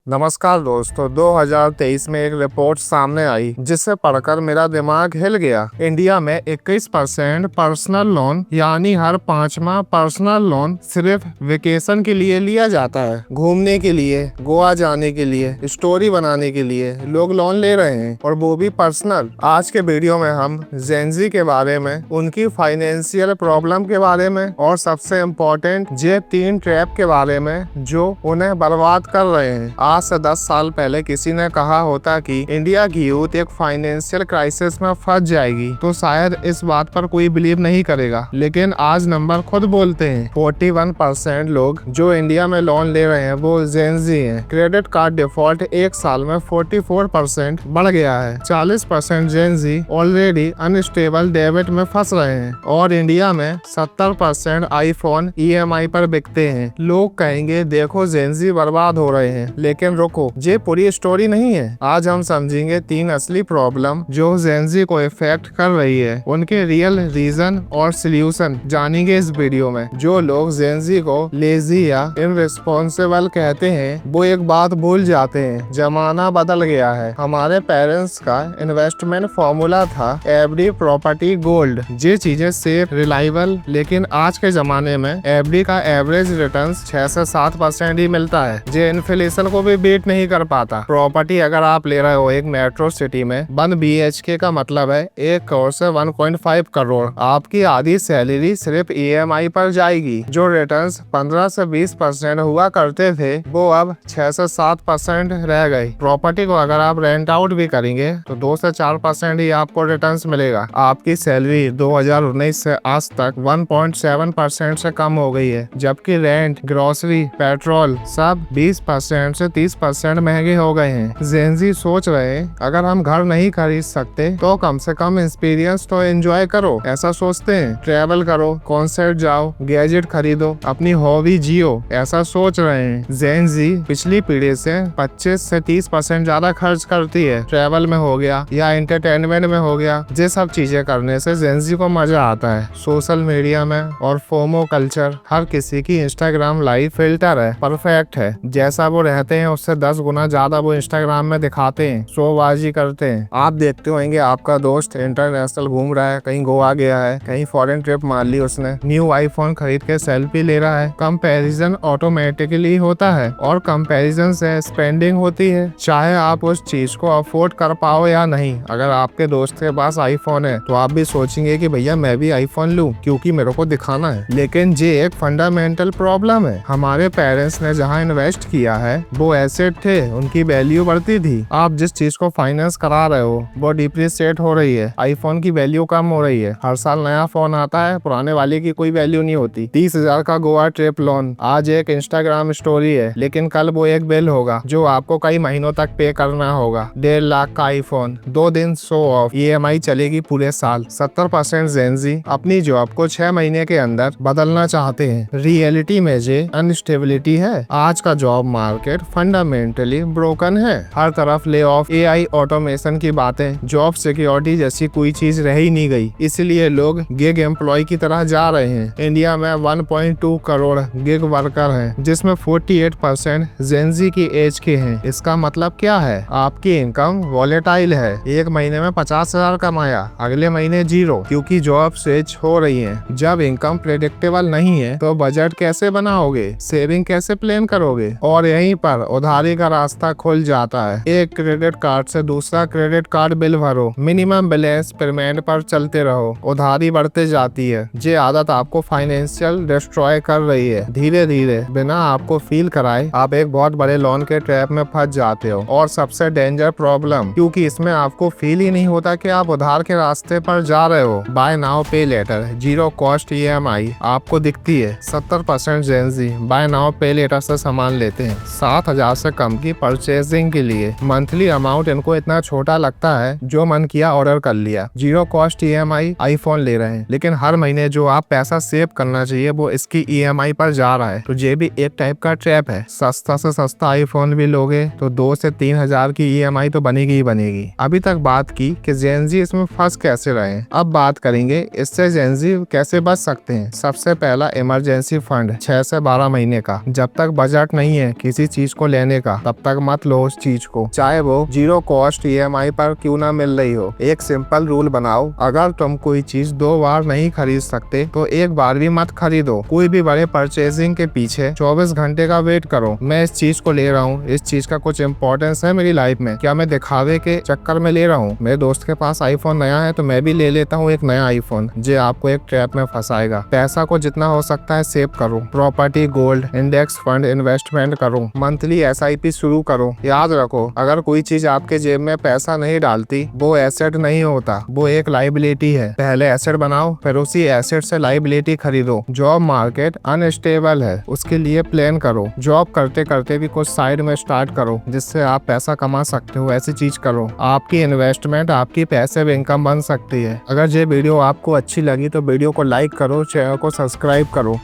नमस्कार दोस्तों, 2023 में एक रिपोर्ट सामने आई जिसे पढ़कर मेरा दिमाग हिल गया। इंडिया में 21% पर्सनल लोन यानी हर पांचवा पर्सनल लोन सिर्फ वेकेशन के लिए लिया जाता है। घूमने के लिए, गोवा जाने के लिए, स्टोरी बनाने के लिए लोग लोन ले रहे हैं, और वो भी पर्सनल। आज के वीडियो में हम जेन-ज़ी के बारे में, उनकी फाइनेंशियल प्रॉब्लम के बारे में और सबसे इम्पोर्टेंट जे 3 ट्रैप के बारे में जो उन्हें बर्बाद कर रहे हैं। आज से 10 साल पहले किसी ने कहा होता कि इंडिया की यूथ एक फाइनेंशियल क्राइसिस में फंस जाएगी तो शायद इस बात पर कोई बिलीव नहीं करेगा, लेकिन आज नंबर खुद बोलते हैं। 41% लोग जो इंडिया में लोन ले रहे हैं वो जेन-ज़ी हैं। क्रेडिट कार्ड डिफॉल्ट एक साल में 44% बढ़ गया है। 40% जेन-ज़ी ऑलरेडी अनस्टेबल डेबिट में फंस रहे हैं, और इंडिया में 70% आईफोन EMI पर बिकते हैं। लोग कहेंगे देखो जेन-ज़ी बर्बाद हो रहे हैं, लेकिन रुको, ये पूरी स्टोरी नहीं है। आज हम समझेंगे 3 असली प्रॉब्लम जो जेन-ज़ी को इफेक्ट कर रही है, उनके रियल रीजन और सोल्यूशन जानेंगे इस वीडियो में। जो लोग जेन-ज़ी को लेजी या इररिस्पॉन्सिबल कहते हैं वो एक बात भूल जाते हैं, जमाना बदल गया है। हमारे पेरेंट्स का इन्वेस्टमेंट फॉर्मूला था एफडी, प्रॉपर्टी, गोल्ड। ये चीजें सेफ, रिलायबल, लेकिन आज के जमाने में एफडी का एवरेज रिटर्न 6 से 7% ही मिलता है, जो इन्फ्लेशन को भी बीट नहीं कर पाता। प्रॉपर्टी अगर आप ले रहे हो एक मेट्रो सिटी में 1 BHK का मतलब है 1 करोड़ से 1.5 करोड़। आपकी आधी सैलरी सिर्फ EMI पर जाएगी। जो रिटर्न्स 15 से 20% हुआ करते थे वो अब 6 से 7% रह गए। प्रॉपर्टी को अगर आप रेंट आउट भी करेंगे तो 2 से 4% ही आपको रिटर्न्स मिलेगा। आपकी सैलरी 2019 से आज तक 1.7% से कम हो गई है, जबकि रेंट, ग्रोसरी, पेट्रोल सब 20% से 30% महंगे हो गए हैं। जेन-ज़ी सोच रहे हैं अगर हम घर नहीं खरीद सकते तो कम से कम एक्सपीरियंस तो एंजॉय करो। ऐसा सोचते हैं, ट्रैवल करो, कॉन्सर्ट जाओ, गैजेट खरीदो, अपनी हॉबी जियो, ऐसा सोच रहे हैं। जेन-ज़ी पिछली पीढ़ी से 25 से 30% ज्यादा खर्च करती है। ट्रैवल में हो गया या एंटरटेनमेंट में हो गया, ये सब चीजें करने से जेन-ज़ी को मजा आता है। सोशल मीडिया में और फोमो कल्चर, हर किसी की इंस्टाग्राम लाइफ फिल्टर है, परफेक्ट है। जैसा वो रहते हैं उससे 10 गुना ज्यादा वो इंस्टाग्राम में दिखाते हैं, शोबाजी करते हैं। आप देखते होंगे आपका दोस्त इंटरनेशनल घूम रहा है, कहीं गोवा गया है, कहीं फॉरेन ट्रिप मार ली उसने, न्यू आईफोन खरीद के सेल्फी ले रहा है। कंपैरिजन ऑटोमेटिकली होता है, और कंपैरिजन से स्पेंडिंग होती है, चाहे आप उस चीज को अफोर्ड कर पाओ या नहीं। अगर आपके दोस्त के पास आईफोन है तो आप भी सोचेंगे कि भैया मैं भी आईफोन लूं क्योंकि मेरे को दिखाना है। लेकिन ये एक फंडामेंटल प्रॉब्लम है। हमारे पेरेंट्स ने जहाँ इन्वेस्ट किया है वो एसेट थे, उनकी वैल्यू बढ़ती थी। आप जिस चीज को फाइनेंस करा रहे हो वो डिप्रिशिएट हो रही है, आईफोन की वैल्यू कम हो रही है। हर साल नया फोन आता है, पुराने वाले की कोई वैल्यू नहीं होती। 30,000 का गोवा ट्रिप लोन आज एक इंस्टाग्राम स्टोरी है, लेकिन कल वो एक बिल होगा जो आपको कई महीनों तक पे करना होगा। 1.5 लाख का आईफोन, 2 दिन शो ऑफ, EMI चलेगी पूरे साल। 70% जेन-ज़ी अपनी जॉब को 6 महीने के अंदर बदलना चाहते हैं। रियलिटी में जे अनस्टेबिलिटी है। आज का जॉब मार्केट फंडामेंटली ब्रोकन है। हर तरफ ले ऑफ, AI, ऑटोमेशन की बातें, जॉब सिक्योरिटी जैसी कोई चीज रह ही नहीं गई। इसलिए लोग गिग एम्प्लॉय की तरह जा रहे हैं। इंडिया में 1.2 करोड़ गिग वर्कर हैं, जिसमें 48% जेन-ज़ी की एज के हैं। इसका मतलब क्या है? आपकी इनकम वॉलेटाइल है। एक महीने में 50,000 कमाया, अगले महीने 0, क्योंकि जॉब स्विच हो रही है। जब इनकम प्रेडिक्टेबल नहीं है तो बजट कैसे बनाओगे, सेविंग कैसे प्लान करोगे? और यहीं पर उधारी का रास्ता खुल जाता है। एक क्रेडिट कार्ड से दूसरा क्रेडिट कार्ड बिल भरो, मिनिमम बैलेंस पेमेंट पर चलते रहो, उधारी बढ़ते जाती है। ये आदत आपको फाइनेंशियल डिस्ट्रॉय कर रही है। धीरे धीरे बिना आपको फील कराए आप एक बहुत बड़े लोन के ट्रैप में फंस जाते हो। और सबसे डेंजर प्रॉब्लम, क्योंकि इसमें आपको फील ही नहीं होता कि आप उधार के रास्ते पर जा रहे हो। बाय नाउ पे लेटर, 0 कॉस्ट EMI आपको दिखती है। 70% जेन-ज़ी बाय नाउ पे लेटर से सामान लेते हैं। 7,000 से कम की परचेजिंग के लिए मंथली अमाउंट इनको इतना छोटा लगता है, जो मन किया ऑर्डर कर लिया। 0 कॉस्ट EMI आईफोन ले रहे हैं, लेकिन हर महीने जो आप पैसा सेव करना चाहिए वो इसकी EMI पर जा रहा है। तो ये भी एक टाइप का ट्रैप है। सस्ता से सस्ता आईफोन भी लोगे तो 2 से 3,000 की EMI तो बनेगी ही बनेगी। अभी तक बात की कि जेन-ज़ी इसमें फंस कैसे रहे, अब बात करेंगे इससे जेन-ज़ी कैसे बच सकते हैं। सबसे पहला इमरजेंसी फंड 6 से 12 महीने का। जब तक बजट नहीं है किसी चीज को लेने का, तब तक मत लो उस चीज को, चाहे वो 0 कॉस्ट EMI पर क्यों ना मिल रही हो। एक सिंपल रूल बनाओ, अगर तुम कोई चीज 2 बार नहीं खरीद सकते तो एक बार भी मत खरीदो। कोई भी बड़े परचेजिंग के पीछे 24 घंटे का वेट करो। मैं इस चीज को ले रहा हूँ, इस चीज का कुछ इंपॉर्टेंस है मेरी लाइफ में, क्या मैं दिखावे के चक्कर में ले रहा हूँ? मेरे दोस्त के पास आईफोन नया है तो मैं भी ले लेता हूँ एक नया आईफोन, जो आपको एक ट्रैप में फंसाएगा। पैसा को जितना हो सकता है सेव करो, property, gold, index fund investment करो, मंथली SIP शुरू करो। याद रखो, अगर कोई चीज आपके जेब में पैसा नहीं डालती वो एसेट नहीं होता, वो एक लाइबिलिटी है। पहले एसेट बनाओ, फिर उसी एसेट से लाइबिलिटी खरीदो। जॉब मार्केट अनस्टेबल है, उसके लिए प्लान करो। जॉब करते करते भी कुछ साइड में स्टार्ट करो जिससे आप पैसा कमा सकते हो, ऐसी चीज करो। आपकी इन्वेस्टमेंट आपकी पैसिव इनकम बन सकती है। अगर ये वीडियो आपको अच्छी लगी तो वीडियो को लाइक करो, चैनल को सब्सक्राइब करो।